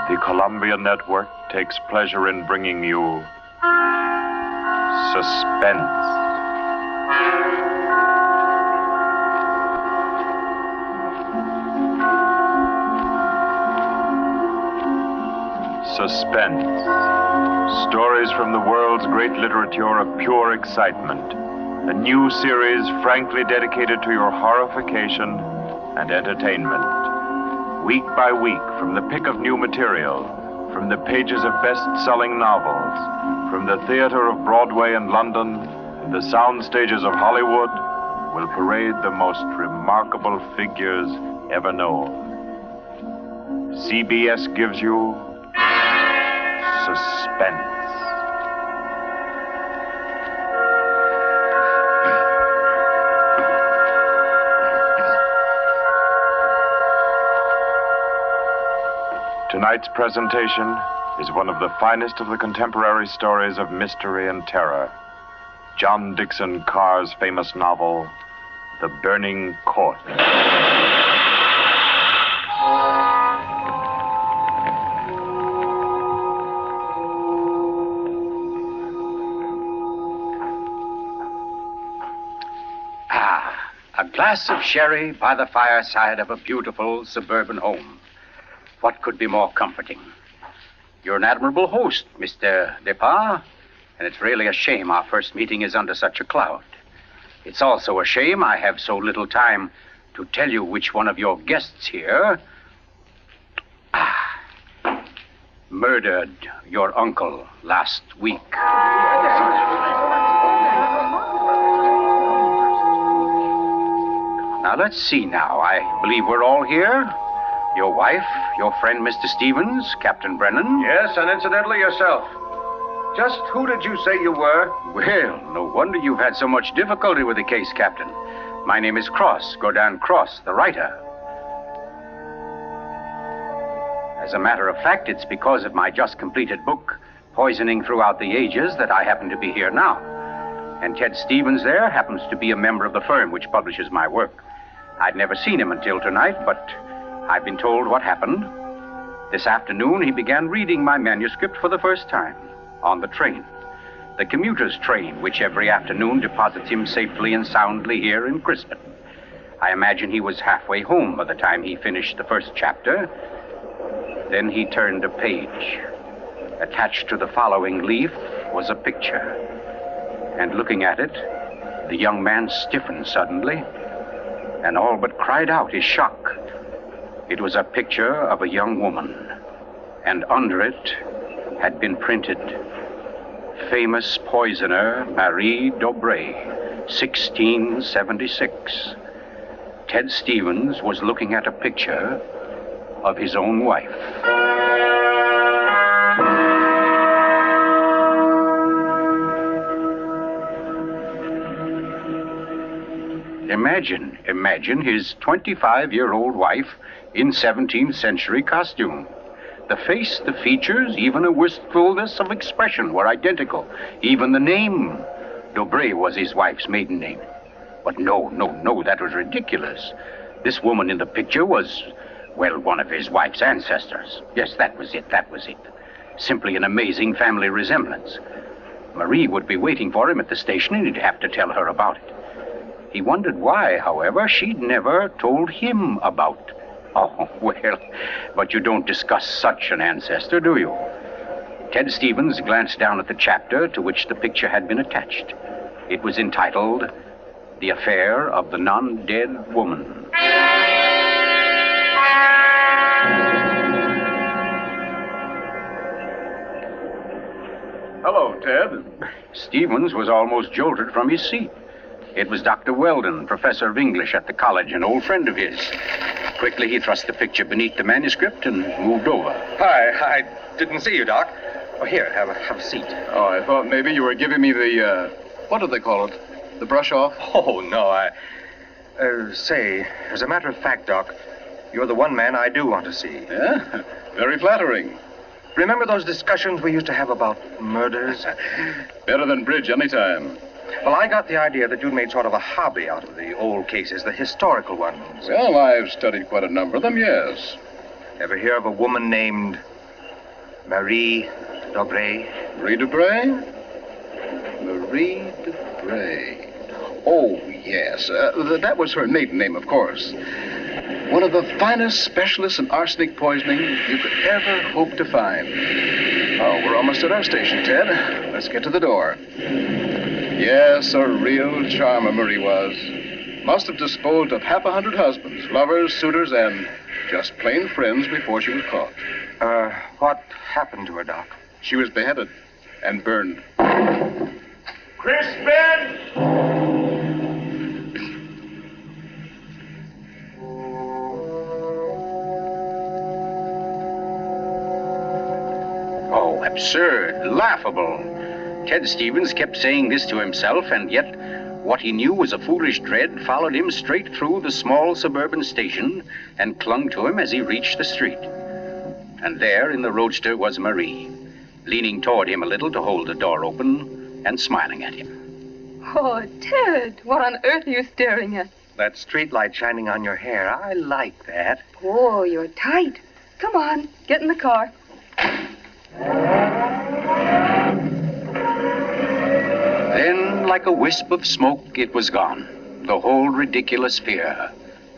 The Columbia Network takes pleasure in bringing you Suspense. Suspense. Stories from the world's great literature of pure excitement. A new series frankly dedicated to your horrification and entertainment. Week by week, from the pick of new material, from the pages of best-selling novels, from the theater of Broadway and London, the sound stages of Hollywood, will parade the most remarkable figures ever known. CBS gives you Suspense. Tonight's presentation is one of the finest of the contemporary stories of mystery and terror. John Dixon Carr's famous novel, The Burning Court. A glass of sherry by the fireside of a beautiful suburban home. What could be more comforting? You're an admirable host, Mr. Depart, and it's really a shame our first meeting is under such a cloud. It's also a shame I have so little time to tell you which one of your guests here murdered your uncle last week. Now, let's see now. I believe we're all here. Your wife, your friend, Mr. Stevens, Captain Brennan. Yes, and incidentally yourself. Just who did you say you were? Well, no wonder you've had so much difficulty with the case, Captain. My name is Cross, Godin Cross, the writer. As a matter of fact, it's because of my just completed book, Poisoning Throughout the Ages, that I happen to be here now. And Ted Stevens there happens to be a member of the firm which publishes my work. I'd never seen him until tonight, but I've been told what happened. This afternoon, he began reading my manuscript for the first time on the train. The commuter's train, which every afternoon deposits him safely and soundly here in Crispin. I imagine he was halfway home by the time he finished the first chapter. Then he turned a page. Attached to the following leaf was a picture. And looking at it, the young man stiffened suddenly and all but cried out his shock. It was a picture of a young woman, and under it had been printed, famous poisoner Marie Dobré, 1676. Ted Stevens was looking at a picture of his own wife. Imagine his 25-year-old wife in 17th century costume. The face, the features, even a wistfulness of expression were identical. Even the name, Dobré, was his wife's maiden name. But no, that was ridiculous. This woman in the picture was, well, one of his wife's ancestors. Yes, that was it. Simply an amazing family resemblance. Marie would be waiting for him at the station, and he'd have to tell her about it. He wondered why, however, she'd never told him about. Oh, well, but you don't discuss such an ancestor, do you? Ted Stevens glanced down at the chapter to which the picture had been attached. It was entitled, The Affair of the Non-Dead Woman. Hello, Ted. Stevens was almost jolted from his seat. It was Dr. Weldon, professor of English at the college, an old friend of his. Quickly, he thrust the picture beneath the manuscript and moved over. Hi, I didn't see you, Doc. Oh, here, have a seat. Oh, I thought maybe you were giving me the, what do they call it? The brush off? Oh, no, say, as a matter of fact, Doc, you're the one man I do want to see. Yeah? Very flattering. Remember those discussions we used to have about murders? Better than bridge anytime. Well, I got the idea that you'd made sort of a hobby out of the old cases, the historical ones. Well, I've studied quite a number of them, yes. Ever hear of a woman named Marie Dobré. Marie Debray? Marie Debray. Oh, yes. That was her maiden name, of course. One of the finest specialists in arsenic poisoning you could ever hope to find. Oh, we're almost at our station, Ted. Let's get to the door. Yes, a real charmer Marie was. Must have disposed of 100 husbands, lovers, suitors, and just plain friends before she was caught. What happened to her, Doc? She was beheaded and burned. Crispin! Oh, absurd, laughable. Ted Stevens kept saying this to himself, and yet what he knew was a foolish dread followed him straight through the small suburban station and clung to him as he reached the street. And there in the roadster was Marie, leaning toward him a little to hold the door open and smiling at him. Oh, Ted, what on earth are you staring at? That street light shining on your hair. I like that. Oh, you're tight. Come on, get in the car. Then, like a wisp of smoke, it was gone. The whole ridiculous fear,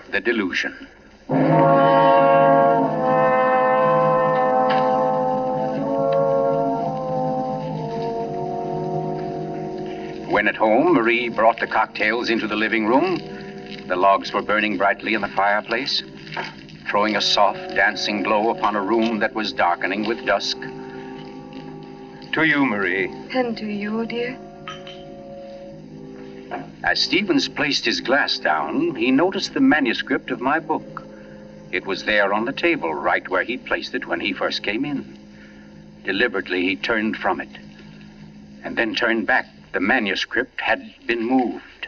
the delusion. When at home, Marie brought the cocktails into the living room. The logs were burning brightly in the fireplace, throwing a soft, dancing glow upon a room that was darkening with dusk. To you, Marie. And to you, dear. As Stevens placed his glass down, he noticed the manuscript of my book. It was there on the table, right where he'd placed it when he first came in. Deliberately, he turned from it, and then turned back. The manuscript had been moved.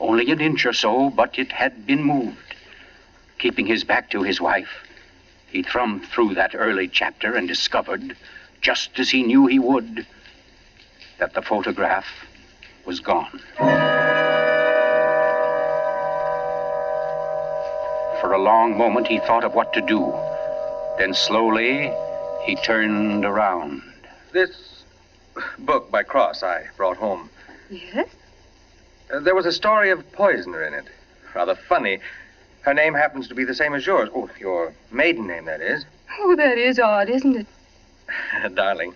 Only an inch or so, but it had been moved. Keeping his back to his wife, he thumbed through that early chapter and discovered, just as he knew he would, that the photograph was gone. For a long moment, he thought of what to do. Then slowly, he turned around. This book by Cross I brought home. Yes? There was a story of a poisoner in it. Rather funny. Her name happens to be the same as yours. Oh, your maiden name, that is. Oh, that is odd, isn't it? Darling,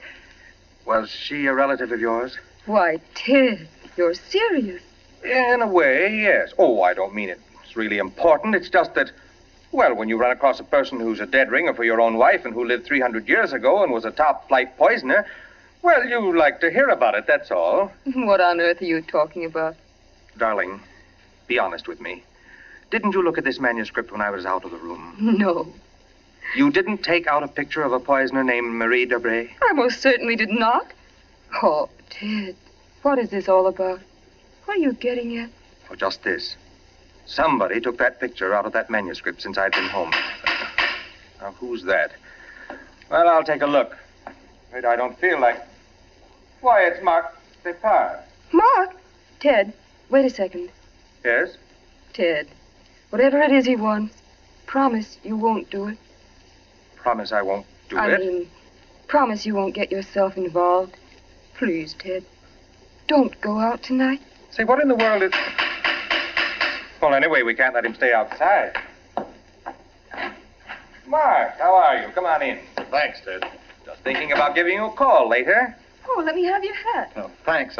was she a relative of yours? Why, Ted, you're serious. In a way, yes. Oh, I don't mean it's really important. It's just that, well, when you run across a person who's a dead ringer for your own wife and who lived 300 years ago and was a top-flight poisoner, well, you like to hear about it, that's all. What on earth are you talking about? Darling, be honest with me. Didn't you look at this manuscript when I was out of the room? No. You didn't take out a picture of a poisoner named Marie Dobré? I most certainly did not. Oh, Ted, what is this all about? What are you getting at? Oh, just this. Somebody took that picture out of that manuscript since I'd been home. Now, who's that? Well, I'll take a look. But I don't feel like... Why, it's Mark Depard. Mark? Ted, wait a second. Yes? Ted, whatever it is he wants, promise you won't do it. Promise I won't do I it? mean, promise you won't get yourself involved. Please, Ted, don't go out tonight. Say, what in the world is... Well, anyway, we can't let him stay outside. Mark, how are you? Come on in. Thanks, Ted. Just thinking about giving you a call later. Oh, let me have your hat. Oh, thanks.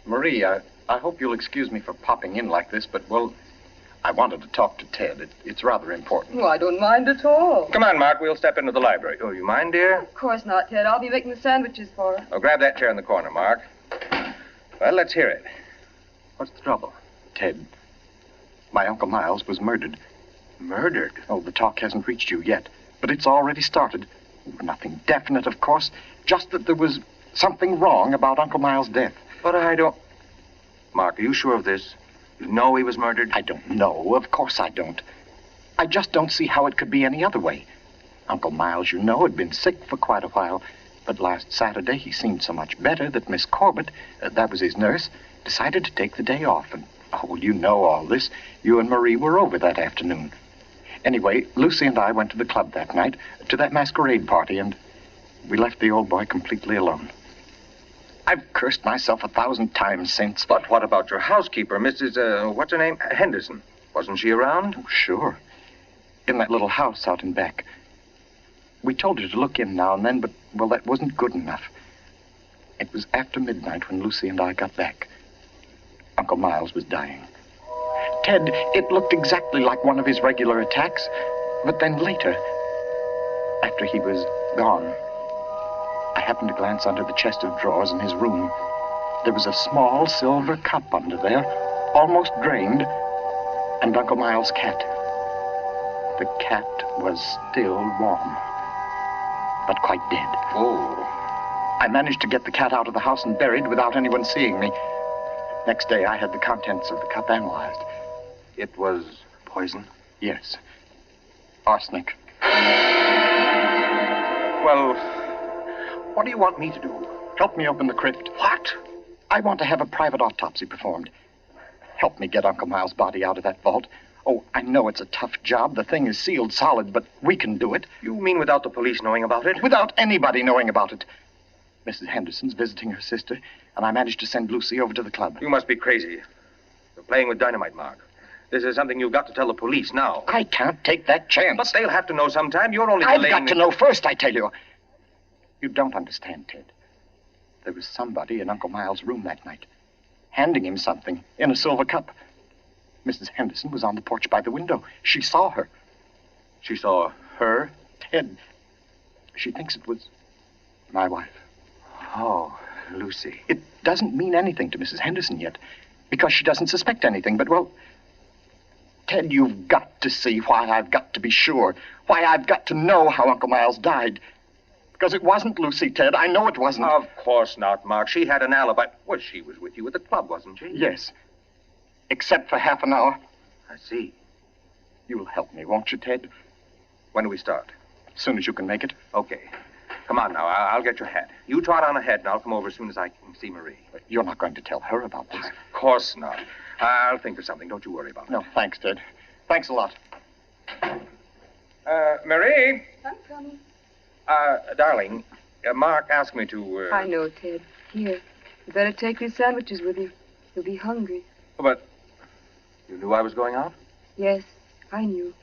Marie, I hope you'll excuse me for popping in like this, but, well, I wanted to talk to Ted. It's rather important. Oh, I don't mind at all. Come on, Mark, we'll step into the library. Oh, you mind, dear? Of course not, Ted. I'll be making the sandwiches for her. Oh, grab that chair in the corner, Mark. Well, let's hear it. What's the trouble? Ted, my Uncle Miles was murdered. Murdered? Oh, the talk hasn't reached you yet, but it's already started. Nothing definite, of course, just that there was something wrong about Uncle Miles' death. But I don't... Mark, are you sure of this? You know he was murdered? I don't know. Of course I don't. I just don't see how it could be any other way. Uncle Miles, you know, had been sick for quite a while, but last Saturday he seemed so much better that Miss Corbett, that was his nurse, decided to take the day off. And, oh, well, you know all this. You and Marie were over that afternoon. Anyway, Lucy and I went to the club that night, to that masquerade party, and, we left the old boy completely alone. I've cursed myself 1,000 times since. But what about your housekeeper, Mrs., what's her name? Henderson. Wasn't she around? Oh, sure. In that little house out in back. We told her to look in now and then, but, well, that wasn't good enough. It was after midnight when Lucy and I got back. Uncle Miles was dying. Ted, it looked exactly like one of his regular attacks, but then later, after he was gone, I happened to glance under the chest of drawers in his room. There was a small silver cup under there, almost drained, and Uncle Miles' cat. The cat was still warm, but quite dead. Oh. I managed to get the cat out of the house and buried without anyone seeing me. Next day, I had the contents of the cup analyzed. It was poison? Yes. Arsenic. Well, what do you want me to do? Help me open the crypt. What? I want to have a private autopsy performed. Help me get Uncle Miles' body out of that vault. Oh, I know it's a tough job. The thing is sealed solid, but we can do it. You mean without the police knowing about it? Without anybody knowing about it. Mrs. Henderson's visiting her sister, and I managed to send Lucy over to the club. You must be crazy. You're playing with dynamite, Mark. This is something you've got to tell the police now. I can't take that chance. But they'll have to know sometime. You're only I've delaying... got to know first, I tell you. You don't understand, Ted. There was somebody in Uncle Miles' room that night, handing him something in a silver cup. Mrs. Henderson was on the porch by the window. She saw her. She saw her? Ted, she thinks it was my wife. Oh, Lucy. It doesn't mean anything to Mrs. Henderson yet, because she doesn't suspect anything, but, well, Ted, you've got to see why I've got to be sure, why I've got to know how Uncle Miles died. Because it wasn't Lucy, Ted. I know it wasn't. Of course not, Mark. She had an alibi. Well, she was with you at the club, wasn't she? Yes. Except for half an hour. I see. You'll help me, won't you, Ted? When do we start? As soon as you can make it. Okay. Come on now. I'll get your hat. You trot on ahead, and I'll come over as soon as I can see Marie. You're not going to tell her about this. Of course not. I'll think of something. Don't you worry about it. No, thanks, Ted. Thanks a lot. Marie? I'm coming. Darling, Mark asked me to, I know, Ted. Here. You better take these sandwiches with you. You'll be hungry. But you knew I was going out? Yes, I knew.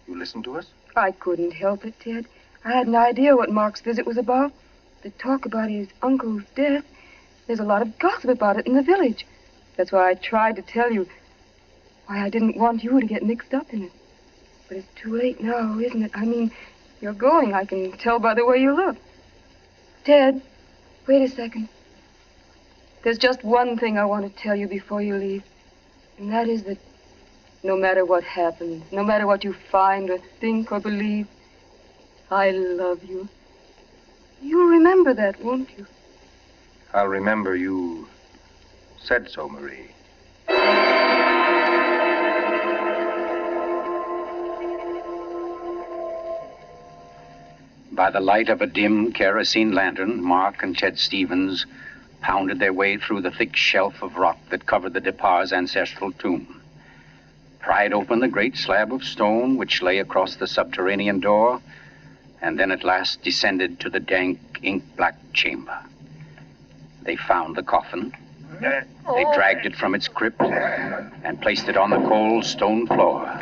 You listened to us? I couldn't help it, Ted. I had an idea what Mark's visit was about. The talk about his uncle's death. There's a lot of gossip about it in the village. That's why I tried to tell you. Why I didn't want you to get mixed up in it. But it's too late now, isn't it? I mean, you're going. I can tell by the way you look. Ted, wait a second. There's just one thing I want to tell you before you leave. And that is that no matter what happens, no matter what you find or think or believe, I love you. You'll remember that, won't you? I'll remember you said so, Marie. By the light of a dim kerosene lantern, Mark and Ched Stevens pounded their way through the thick shelf of rock that covered the Depar's ancestral tomb, pried open the great slab of stone which lay across the subterranean door, and then at last descended to the dank, ink-black chamber. They found the coffin. They dragged it from its crypt and placed it on the cold stone floor.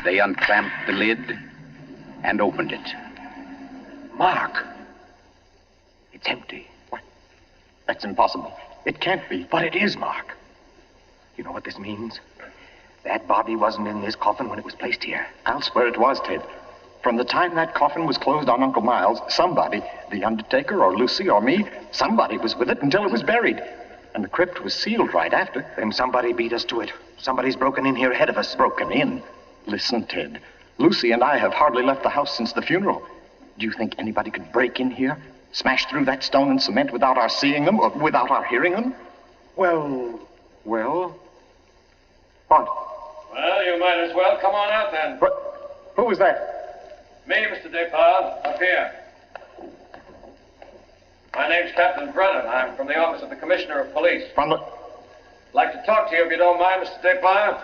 They unclamped the lid and opened it. Mark. It's empty. What? That's impossible. It can't be. But it is, Mark. You know what this means? That body wasn't in this coffin when it was placed here. I'll swear it was, Ted. From the time that coffin was closed on Uncle Miles, somebody, the undertaker or Lucy or me, somebody was with it until it was buried. And the crypt was sealed right after. Then somebody beat us to it. Somebody's broken in here ahead of us. Broken in? Listen, Ted. Lucy and I have hardly left the house since the funeral. Do you think anybody could break in here, smash through that stone and cement without our seeing them or without our hearing them? Well... What? Well, you might as well come on out then. What? Who was that? Me, Mr. Depard, up here. My name's Captain Brennan. I'm from the office of the Commissioner of Police. From the... Like to talk to you if you don't mind, Mr. Depard.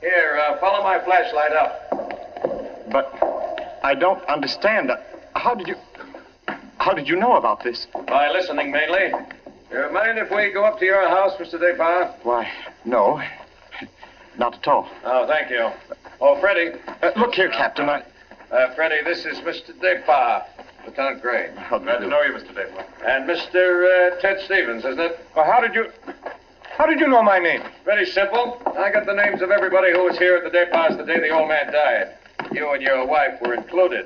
Here, follow my flashlight up. But I don't understand. How How did you know about this? By listening, mainly. You mind if we go up to your house, Mr. Depart? Why, no. Not at all. Oh, thank you. Oh, Freddie. Look here, Captain. Freddie, this is Mr. Depart, Lieutenant Gray. Glad to know you, Mr. Depart. And Mr. Ted Stevens, isn't it? Well, how did you know my name? Very simple. I got the names of everybody who was here at the Departs the day the old man died. You and your wife were included.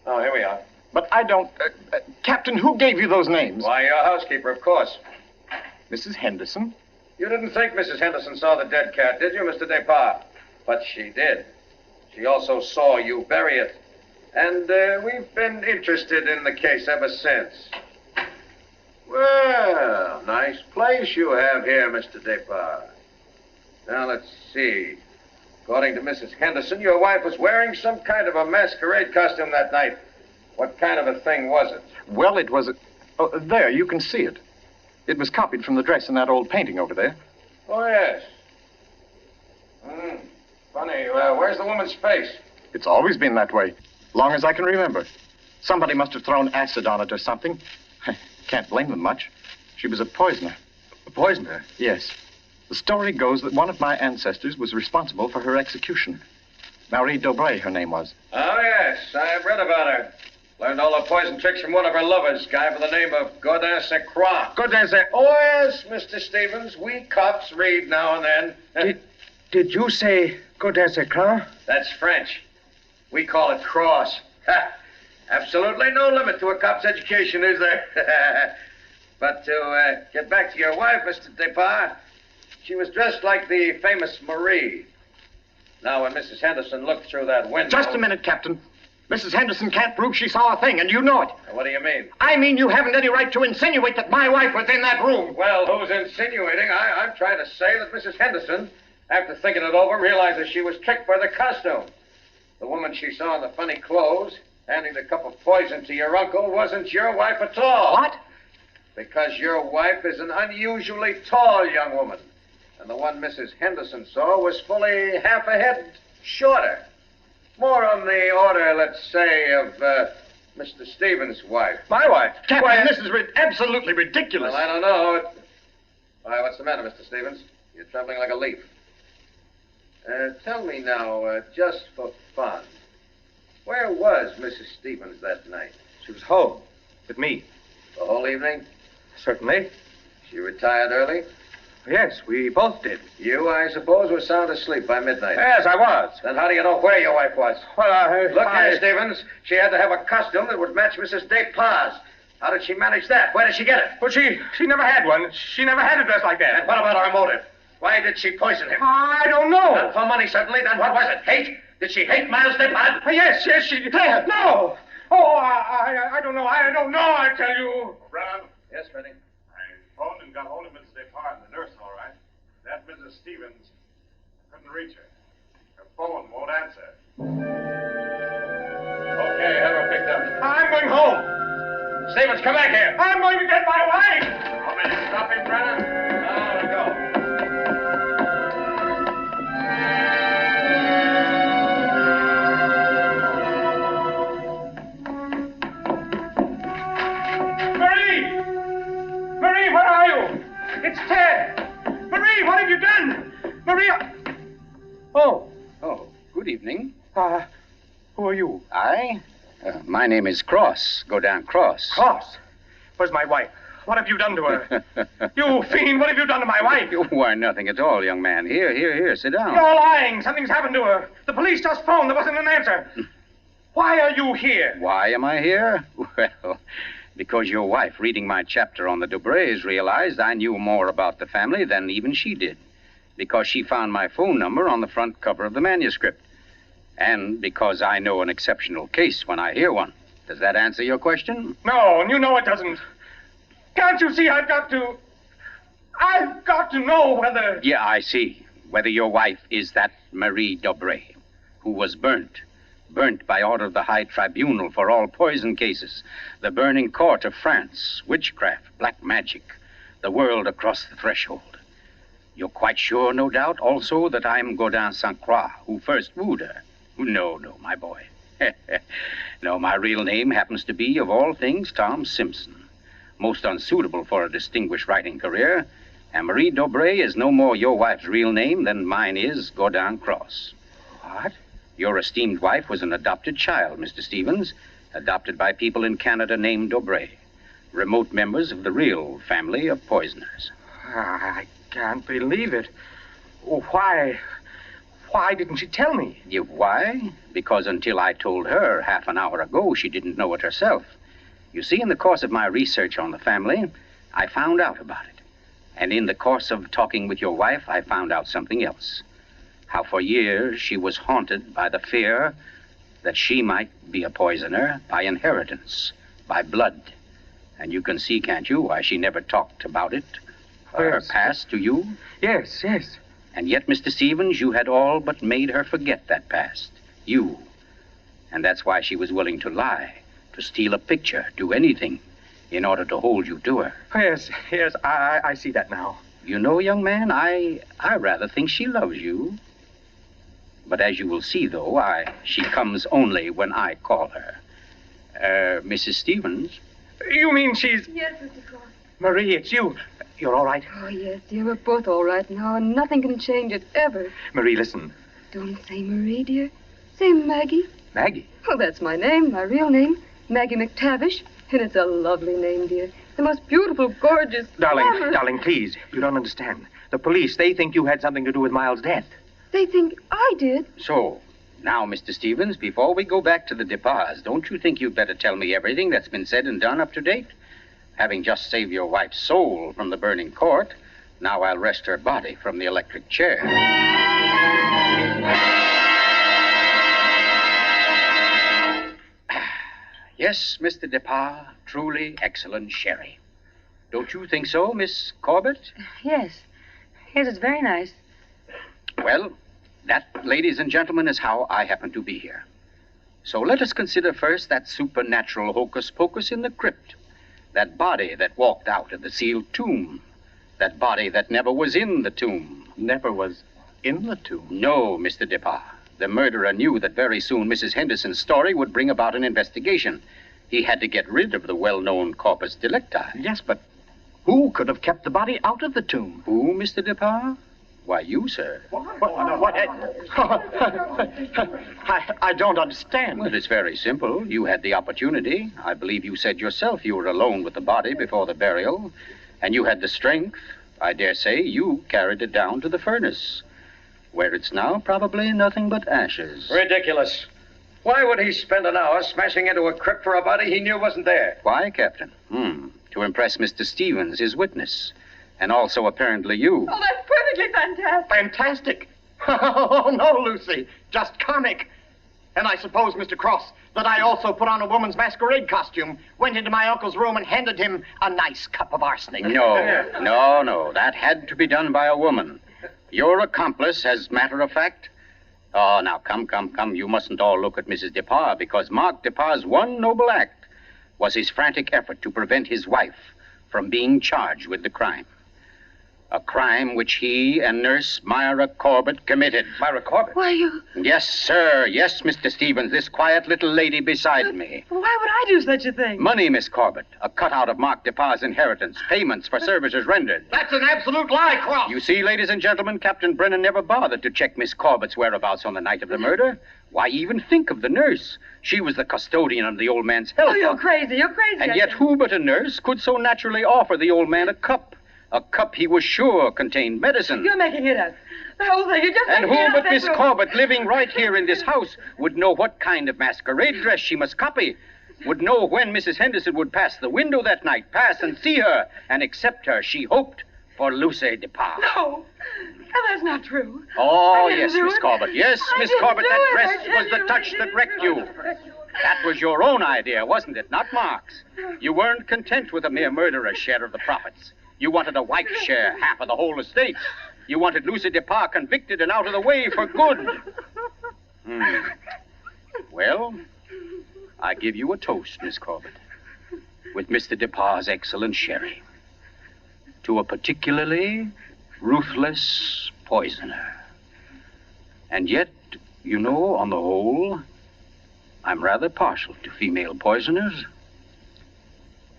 Oh, here we are. But I don't... Captain, who gave you those names? Why, your housekeeper, of course. Mrs. Henderson? You didn't think Mrs. Henderson saw the dead cat, did you, Mr. Depart? But she did. She also saw you bury it. And we've been interested in the case ever since. Well, nice place you have here, Mr. Depart. Now, let's see. According to Mrs. Henderson, your wife was wearing some kind of a masquerade costume that night. What kind of a thing was it? Well, it was... Oh, there, you can see it. It was copied from the dress in that old painting over there. Oh, yes. Funny, where's the woman's face? It's always been that way, long as I can remember. Somebody must have thrown acid on it or something. Can't blame them much. She was a poisoner. A poisoner? Yes. The story goes that one of my ancestors was responsible for her execution. Marie Dobré, her name was. Oh, yes, I've read about her. Learned all her poison tricks from one of her lovers, guy by the name of Godin Saint-Croix. Godin Saint... Oh, yes, Mr. Stevens. We cops read now and then. Did you say Godin Saint-Croix? That's French. We call it cross. Absolutely no limit to a cop's education, is there? But to get back to your wife, Mr. Depart, she was dressed like the famous Marie. Now, when Mrs. Henderson looked through that window... Just a minute, Captain. Mrs. Henderson can't prove she saw a thing, and you know it. What do you mean? I mean you haven't any right to insinuate that my wife was in that room. Well, who's insinuating? I'm trying to say that Mrs. Henderson, after thinking it over, realizes she was tricked by the costume. The woman she saw in the funny clothes, handing the cup of poison to your uncle, wasn't your wife at all. What? Because your wife is an unusually tall young woman. And the one Mrs. Henderson saw was fully half a head shorter. More on the order, let's say, of Mr. Stevens' wife. My wife? Captain, this is absolutely ridiculous. Well, I don't know. Why, what's the matter, Mr. Stevens? You're trembling like a leaf. Tell me now, just for fun, where was Mrs. Stevens that night? She was home with me. The whole evening? Certainly. She retired early? Yes, we both did. You, I suppose, were sound asleep by midnight. Yes, I was. Then how do you know where your wife was? Well, Look here, Stevens. She had to have a costume that would match Mrs. Despas. How did she manage that? Where did she get it? Well, she never had one. She never had a dress like that. And what about her motive? Why did she poison him? I don't know. Not for money, certainly. Then what was it? Hate? Did she hate Miles Despas? Yes, she did. No. Oh, I don't know. I don't know, I tell you. Brown, Yes, Freddie. I phoned and got hold of Mrs. Depart and the nurse, all right. That Mrs. Stevens, I couldn't reach her. Her phone won't answer. Okay, have her picked up. I'm going home. Stevens, come back here. I'm going to get my wife. Want me to stop him, Brennan? No, go. Marie, where are you? It's Ted. Marie, what have you done? Maria. Oh, Good evening. who are you? I? My name is Cross. Godin Cross. Cross. Where's my wife? What have you done to her? You fiend, what have you done to my wife? Why, nothing at all, young man. Here, sit down. You're lying. Something's happened to her. The police just phoned. There wasn't an answer. Why are you here? Why am I here? Well, because your wife, reading my chapter on the Dobrés, realized I knew more about the family than even she did. Because she found my phone number on the front cover of the manuscript. And because I know an exceptional case when I hear one. Does that answer your question? No, and you know it doesn't. Can't you see I've got to know whether... Yeah, I see. Whether your wife is that Marie Dobré, who was burnt. Burnt by order of the High Tribunal for all poison cases. The burning court of France. Witchcraft, black magic. The world across the threshold. You're quite sure, no doubt, also, that I'm Godin Saint-Croix, who first wooed her. No, my boy. No, my real name happens to be, of all things, Tom Simpson. Most unsuitable for a distinguished writing career. And Marie Dobray is no more your wife's real name than mine is Godin Cross. What? Your esteemed wife was an adopted child, Mr. Stevens, adopted by people in Canada named Dobray, remote members of the real family of poisoners. I can't believe it. Oh, why didn't she tell me? Why? Because until I told her half an hour ago, she didn't know it herself. You see, in the course of my research on the family, I found out about it. And in the course of talking with your wife, I found out something else. How for years she was haunted by the fear that she might be a poisoner by inheritance, by blood. And you can see, can't you, why she never talked about it, or her past to you? Yes. And yet, Mr. Stevens, you had all but made her forget that past. You. And that's why she was willing to lie, to steal a picture, do anything, in order to hold you to her. Yes, I see that now. You know, young man, I rather think she loves you. But as you will see, though, she comes only when I call her. Mrs. Stevens? You mean she's... Yes, Mr. Cross. Marie, it's you. You're all right? Oh, yes, dear. We're both all right now, and nothing can change it, ever. Marie, listen. Don't say Marie, dear. Say Maggie. Maggie? Oh, that's my name, my real name. Maggie McTavish. And it's a lovely name, dear. The most beautiful, gorgeous... Darling, please. You don't understand. The police, they think you had something to do with Miles' death. They think I did. So, now, Mr. Stevens, before we go back to the Depas, don't you think you'd better tell me everything that's been said and done up to date? Having just saved your wife's soul from the burning court, now I'll wrest her body from the electric chair. Yes, Mr. Depas, truly excellent sherry. Don't you think so, Miss Corbett? Yes, it's very nice. Well, that, ladies and gentlemen, is how I happen to be here. So let us consider first that supernatural hocus pocus in the crypt. That body that walked out of the sealed tomb. That body that never was in the tomb. Never was in the tomb? No, Mr. Depas. The murderer knew that very soon Mrs. Henderson's story would bring about an investigation. He had to get rid of the well-known corpus delicti. Yes, but who could have kept the body out of the tomb? Who, Mr. Depas? Why, you, sir. What? I don't understand. Well, it's very simple. You had the opportunity. I believe you said yourself you were alone with the body before the burial. And you had the strength. I dare say you carried it down to the furnace, where it's now probably nothing but ashes. Ridiculous. Why would he spend an hour smashing into a crypt for a body he knew wasn't there? Why, Captain? To impress Mr. Stevens, his witness. And also, apparently, you. Oh, that's perfectly fantastic. Fantastic? Oh, no, Lucy. Just comic. And I suppose, Mr. Cross, that I also put on a woman's masquerade costume, went into my uncle's room and handed him a nice cup of arsenic. No. That had to be done by a woman. Your accomplice, as matter of fact. Oh, now, come. You mustn't all look at Mrs. Depas, because Mark Depas' one noble act was his frantic effort to prevent his wife from being charged with the crime. A crime which he and Nurse Myra Corbett committed. Myra Corbett? Why, you... Yes, sir. Yes, Mr. Stevens, this quiet little lady beside me. Why would I do such a thing? Money, Miss Corbett. A cutout of Mark Depas' inheritance. Payments for services rendered. That's an absolute lie, Cross. You see, ladies and gentlemen, Captain Brennan never bothered to check Miss Corbett's whereabouts on the night of the murder. Why even think of the nurse? She was the custodian of the old man's health. Oh, you're crazy. And yet who but a nurse could so naturally offer the old man a cup? A cup he was sure contained medicine. You're making it up. The whole thing, you're just And making it who up. but Miss Corbett, living right here in this house, would know what kind of masquerade dress she must copy? Would know when Mrs. Henderson would pass the window that night, pass and see her, and accept her, she hoped, for Lucy Depas. No, that's not true. Oh, I didn't yes, do Miss it. Corbett. Yes, I Miss didn't Corbett, do that it. dress I tell was the you, touch I that didn't wrecked do you. it. That was your own idea, wasn't it? Not Mark's. You weren't content with a mere murderer's share of the profits. You wanted a wife's share, half of the whole estate. You wanted Lucy Depas convicted and out of the way for good. Well, I give you a toast, Miss Corbett, with Mr. Depas' excellent sherry. To a particularly ruthless poisoner. And yet, you know, on the whole, I'm rather partial to female poisoners.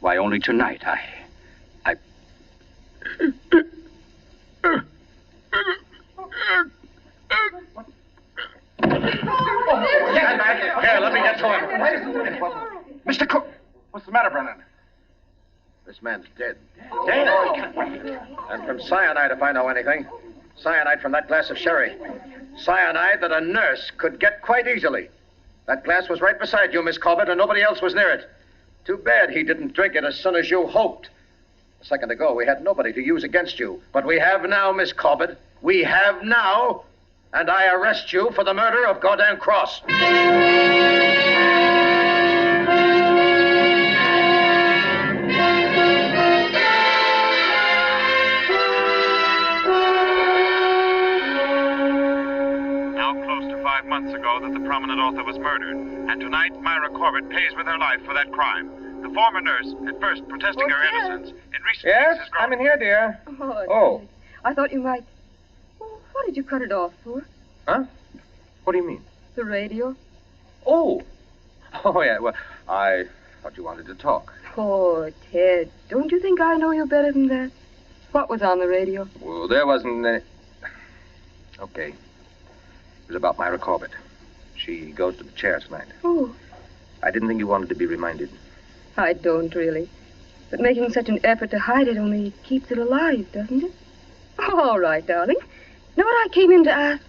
Why, only tonight I... Get back here. Here, let me get to him. Mr. Cook! What's the matter, Brennan? This man's dead. Dead? And from cyanide, if I know anything. Cyanide from that glass of sherry. Cyanide that a nurse could get quite easily. That glass was right beside you, Miss Corbett, and nobody else was near it. Too bad he didn't drink it as soon as you hoped. A second ago, we had nobody to use against you. But we have now, Miss Corbett. We have now. And I arrest you for the murder of Gordon Cross. Close to 5 months ago that the prominent author was murdered, and tonight Myra Corbett pays with her life for that crime. The former nurse, at first protesting her innocence, in recent Yes, weeks has grown... I'm in here, dear. Oh. I thought you might... Oh, what did you cut it off for? Huh? What do you mean? The radio. Oh, yeah, well, I thought you wanted to talk. Oh, Ted, don't you think I know you better than that? What was on the radio? Well, there wasn't any... Okay. It was about Myra Corbett. She goes to the chair tonight. Oh, I didn't think you wanted to be reminded. I don't really. But making such an effort to hide it only keeps it alive, doesn't it? All right, darling. Know what I came in to ask?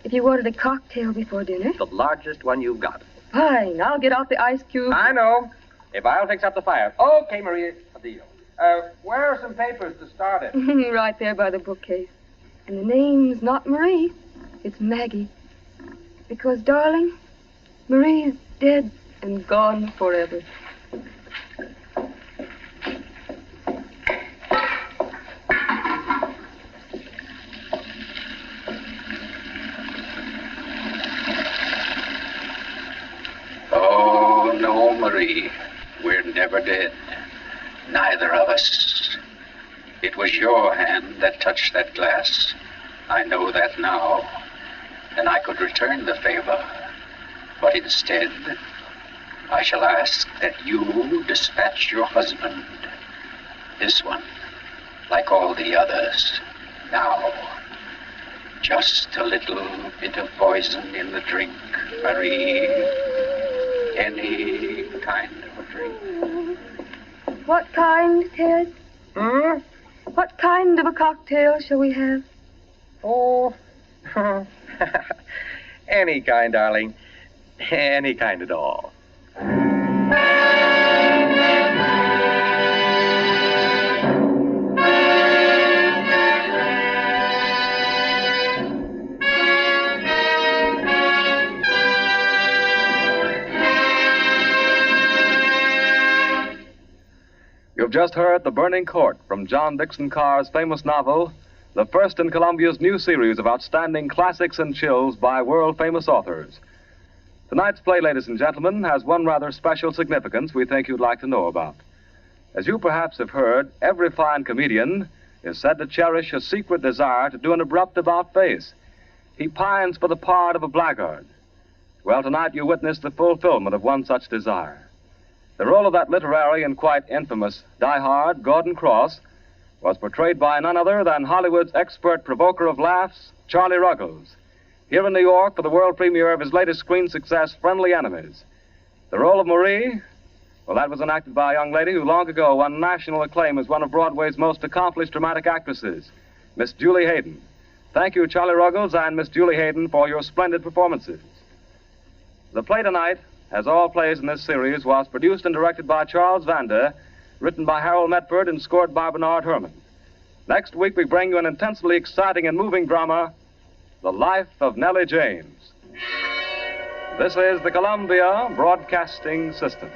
If you wanted a cocktail before dinner. The largest one you've got. Fine. I'll get out the ice cube. I know. If I'll fix up the fire. Okay, Maria, a deal. Where are some papers to start it? Right there by the bookcase. And the name's not Marie. It's Maggie. Because, darling, Marie's dead and gone forever. Oh, no, Marie. We're never dead. Neither of us. It was your hand that touched that glass. I know that now. And I could return the favor. But instead, I shall ask that you dispatch your husband. This one, like all the others. Now, just a little bit of poison in the drink, Marie. Any kind of a drink. What kind, Ted? What kind of a cocktail shall we have? Oh, any kind, darling. Any kind at all. You've just heard The Burning Court from John Dixon Carr's famous novel, the first in Columbia's new series of outstanding classics and chills by world-famous authors. Tonight's play, ladies and gentlemen, has one rather special significance we think you'd like to know about. As you perhaps have heard, every fine comedian is said to cherish a secret desire to do an abrupt about-face. He pines for the part of a blackguard. Well, tonight you witness the fulfillment of one such desire. The role of that literary and quite infamous diehard, Gordon Cross, was portrayed by none other than Hollywood's expert provoker of laughs, Charlie Ruggles, here in New York for the world premiere of his latest screen success, Friendly Enemies. The role of Marie, well, that was enacted by a young lady who long ago won national acclaim as one of Broadway's most accomplished dramatic actresses, Miss Julie Hayden. Thank you, Charlie Ruggles and Miss Julie Hayden, for your splendid performances. The play tonight, as all plays in this series, was produced and directed by Charles Vander, written by Harold Metford and scored by Bernard Herrmann. Next week, we bring you an intensely exciting and moving drama, The Life of Nellie James. This is the Columbia Broadcasting System.